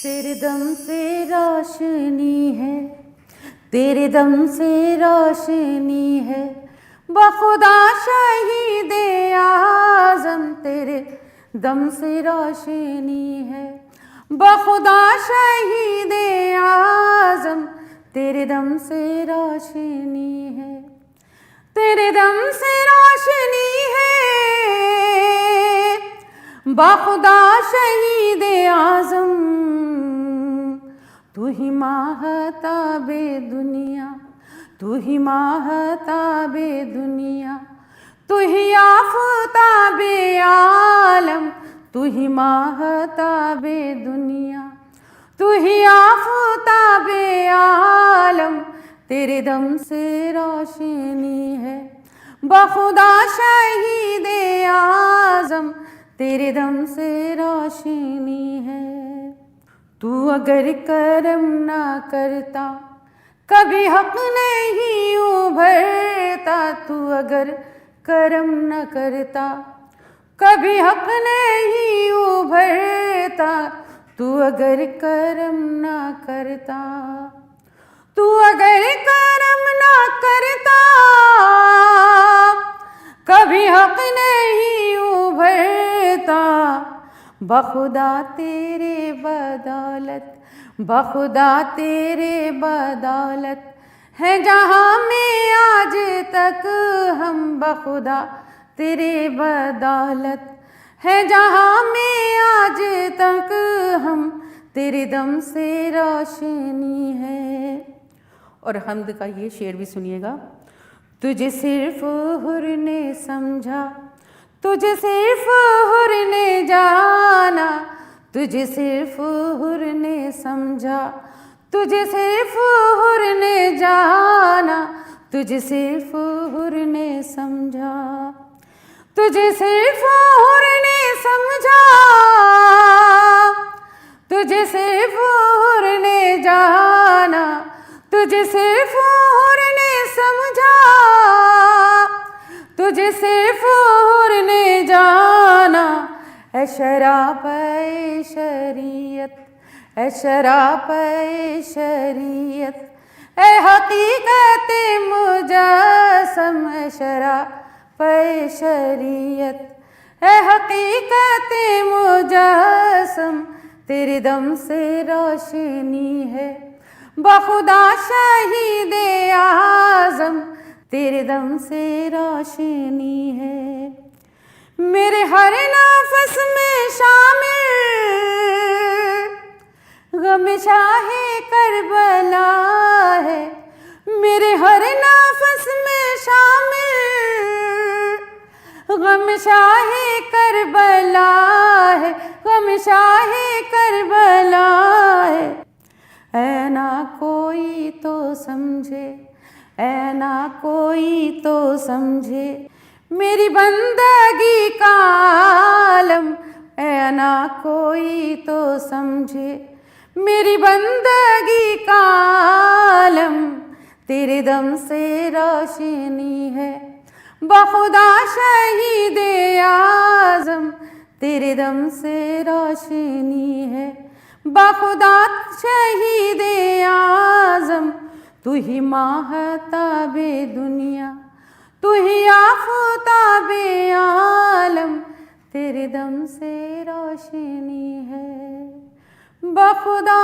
تیرے دم سے روشنی ہے، تیرے دم سے روشنی ہے، بخدا شہید اعظم تیرے دم سے روشنی ہے، بخدا شہید اعظم تیرے دم سے روشنی ہے، تیرے دم سے روشنی ہے، بخدا شہید اعظم تو ہی ماہتاب دنیا، تو ہی ماہتاب دنیا، تو ہی آفتاب عالم، تو ہی ماہتاب دنیا، تو ہی آفتاب عالم تیرے دم سے روشنی ہے، بخدا شہید اعظم تیرے دم سے روشنی ہے۔ تو اگر کرم نہ کرتا کبھی حق نہیں ابھرتا، تو اگر کرم نہ کرتا کبھی حق نہیں ابھرتا، تو اگر کرم نہ کرتا، تو اگر کرم نہ کرتا کبھی حق نہیں ابھرتا، بخدا تیرے بدولت، بخدا تیرے بدولت ہے جہاں میں آج تک ہم، بخدا تیرے بدولت ہے جہاں میں آج تک ہم، تیرے دم سے روشنی ہے۔ اور حمد کا یہ شعر بھی سنیے گا۔ تجھے صرف حر نے سمجھا، تجھے صرف حر نے جانا، تجھے صرف حر نے سمجھا، تجھے صرف حر نے جانا، تجھے صرف حر نے سمجھا، تجھے صرف حر نے سمجھا، تجھے صرف حر نے جانا، تجھے صرف حر نے سمجھا، تجھے صرف حر نے جانا، اے شراب شریعت، اے شراب شریعت، اے حقیقت مجسم، اے شراب شریعت، اے حقیقت مجسم تیرے دم سے روشنی ہے، بخدا شہید اعظم تیرے دم سے روشنی ہے۔ میرے ہر نفس میں شامل غم شاہ کربلا ہے، میرے ہر نفس میں شامل غم شاہ کربلا ہے، غم شاہ کربلا ہے۔ اے نہ کوئی تو سمجھے، اے نہ کوئی تو سمجھے میری بندگی کا عالم، اے نہ کوئی تو سمجھے میری بندگی کا عالم تیرے دم سے روشنی ہے، بخدا شہید اعظم تیرے دم سے روشنی ہے، بخدا شہید اعظم تو ہی ماہتاب دنیا، تو ہی آفتاب عالم تیرے دم سے روشنی ہے، بخدا